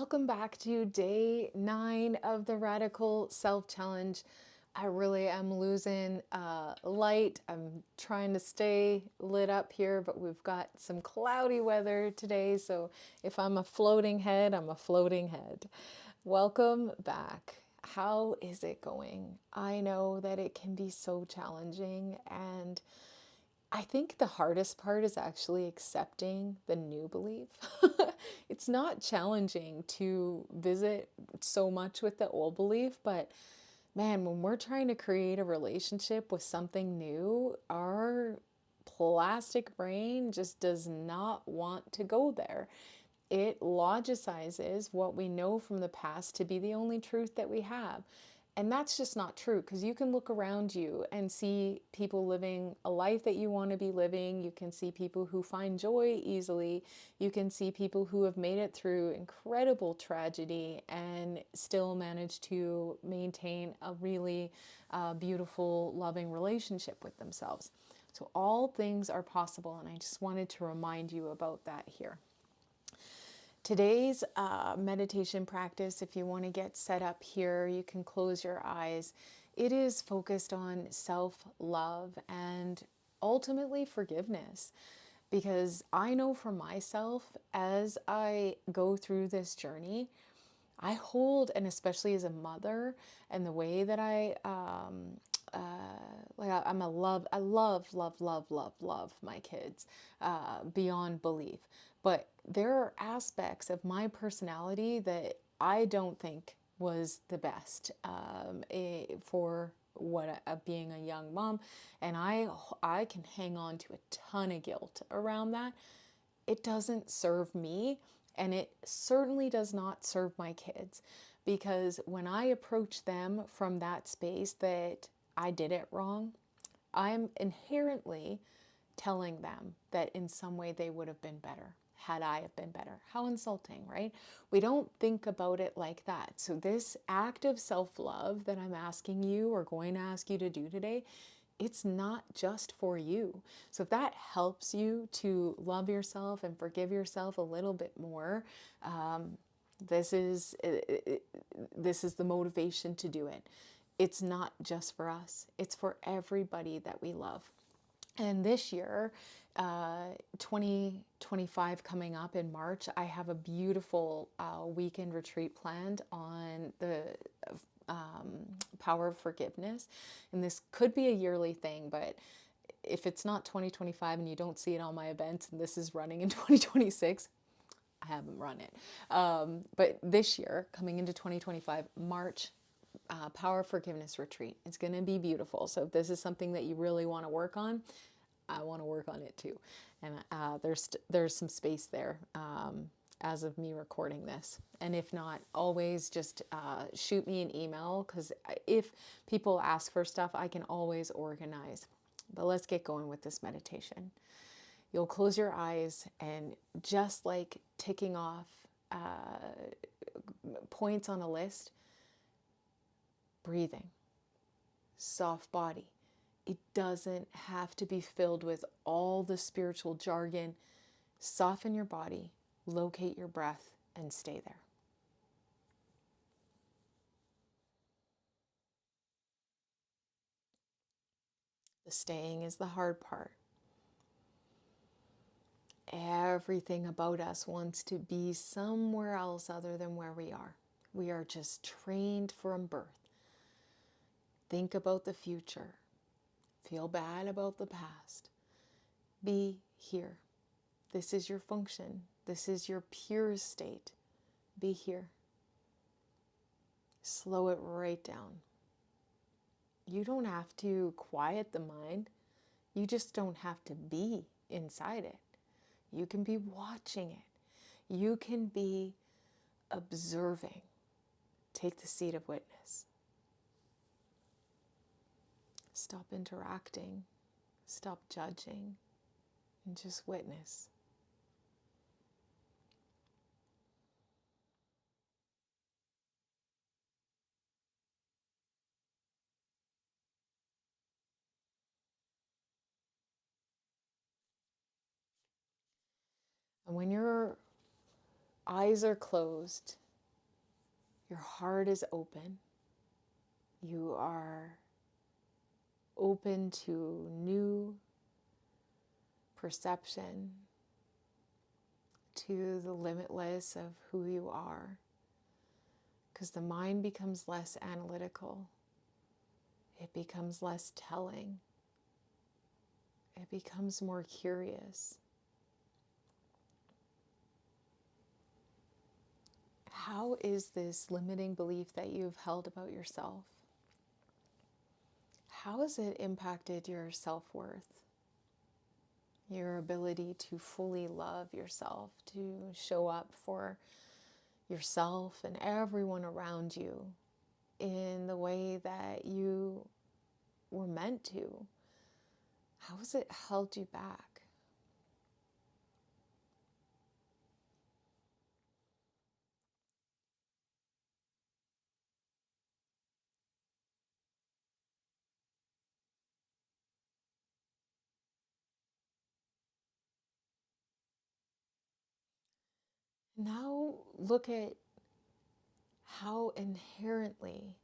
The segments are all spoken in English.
Welcome back to day 9 of the Radical Self Challenge. I really am losing light. I'm trying to stay lit up here, but we've got some cloudy weather today. So if I'm a floating head, I'm a floating head. Welcome back. How is it going? I know that it can be so challenging, and I think the hardest part is actually accepting the new belief. It's not challenging to visit so much with the old belief, but man, when we're trying to create a relationship with something new, our plastic brain just does not want to go there. It logicizes what we know from the past to be the only truth that we have. And that's just not true, because you can look around you and see people living a life that you want to be living. You can see people who find joy easily. You can see people who have made it through incredible tragedy and still manage to maintain a really beautiful, loving relationship with themselves. So all things are possible, and I just wanted to remind you about that here. Today's meditation practice, if you want to get set up here, you can close your eyes. It is focused on self-love and ultimately forgiveness. Because I know for myself, as I go through this journey, I hold, and especially as a mother, and the way that I'm a love, I love my kids beyond belief. But there are aspects of my personality that I don't think was the best for being a young mom, and I can hang on to a ton of guilt around that. It doesn't serve me, and it certainly does not serve my kids, because when I approach them from that space that I did it wrong, I'm inherently telling them that in some way they would have been better had I have been better. How insulting, right? We don't think about it like that. So this act of self-love that I'm asking you, or going to ask you to do today, it's not just for you. So if that helps you to love yourself and forgive yourself a little bit more, this is this is the motivation to do it. It's not just for us. It's for everybody that we love. And this year, 2025 coming up in March, I have a beautiful weekend retreat planned on the power of forgiveness. And this could be a yearly thing, but if it's not 2025 and you don't see it on my events, and this is running in 2026, I haven't run it. But this year, coming into 2025, March, Power of Forgiveness Retreat. It's going to be beautiful. So if this is something that you really want to work on, I want to work on it too. And there's some space there as of me recording this. And if not, always just shoot me an email, because if people ask for stuff, I can always organize. But let's get going with this meditation. You'll close your eyes, and just like ticking off points on a list, breathing, soft body. It doesn't have to be filled with all the spiritual jargon. Soften your body, locate your breath, and stay there. The staying is the hard part. Everything about us wants to be somewhere else other than where we are. We are just trained from birth. Think about the future. Feel bad about the past. Be here. This is your function. This is your pure state. Be here. Slow it right down. You don't have to quiet the mind. You just don't have to be inside it. You can be watching it. You can be observing. Take the seat of witness. Stop interacting. Stop judging. And just witness. And when your eyes are closed, Your heart is open. You are open to new perception, to the limitless of who you are, because the mind becomes less analytical. It becomes less telling. It becomes more curious. How is this limiting belief that you've held about yourself? How has it impacted your self-worth? Your ability to fully love yourself, to show up for yourself and everyone around you in the way that you were meant to? How has it held you back? Now look at how inherently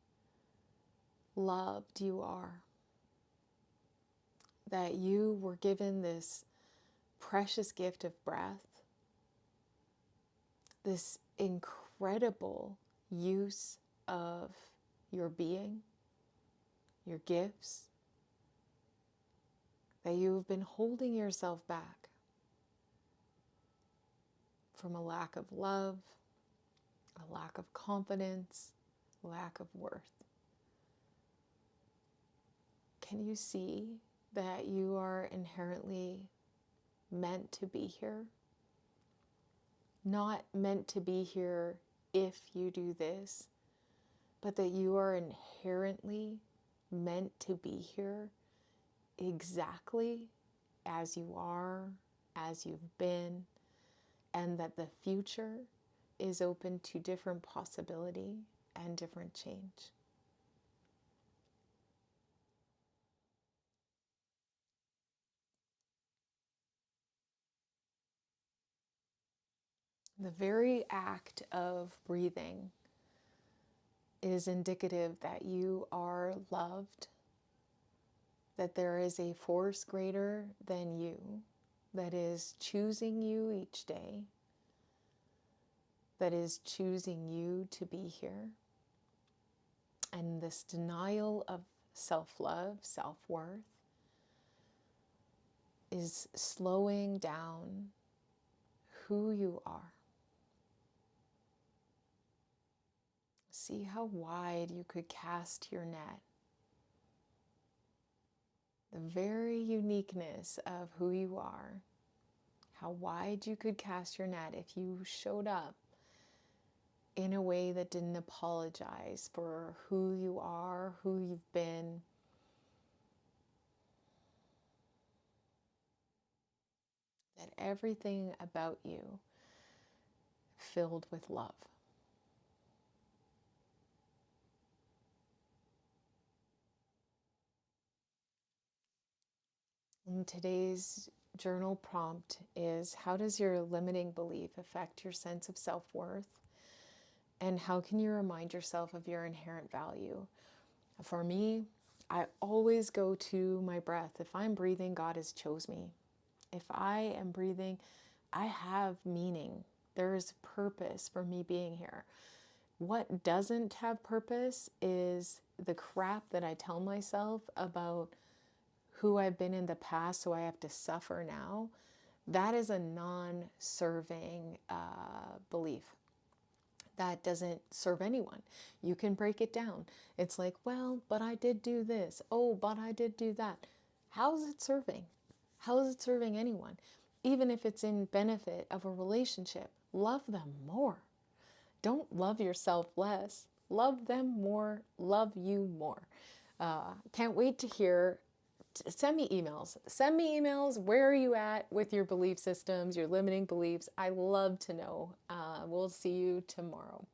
loved you are, that you were given this precious gift of breath, this incredible use of your being, your gifts, that you've been holding yourself back from a lack of love, a lack of confidence, lack of worth. Can you see that you are inherently meant to be here? Not meant to be here if you do this, but that you are inherently meant to be here exactly as you are, as you've been, and that the future is open to different possibility and different change. The very act of breathing is indicative that you are loved, that there is a force greater than you that is choosing you each day, that is choosing you to be here. And this denial of self-love, self-worth, is slowing down who you are. See how wide you could cast your net. The very uniqueness of who you are, how wide you could cast your net if you showed up in a way that didn't apologize for who you are, who you've been. That everything about you filled with love. And today's journal prompt is, how does your limiting belief affect your sense of self-worth? And how can you remind yourself of your inherent value? For me, I always go to my breath. If I'm breathing, God has chose me. If I am breathing, I have meaning. There is purpose for me being here. What doesn't have purpose is the crap that I tell myself about who I've been in the past, so I have to suffer now. That is a non-serving belief. That doesn't serve anyone. You can break it down. It's like, well, but I did do this. Oh, but I did do that. How is it serving? How is it serving anyone? Even if it's in benefit of a relationship, love them more. Don't love yourself less. Love them more. Love you more. Can't wait to hear. Send me emails. Send me emails. Where are you at with your belief systems, your limiting beliefs? I love to know. We'll see you tomorrow.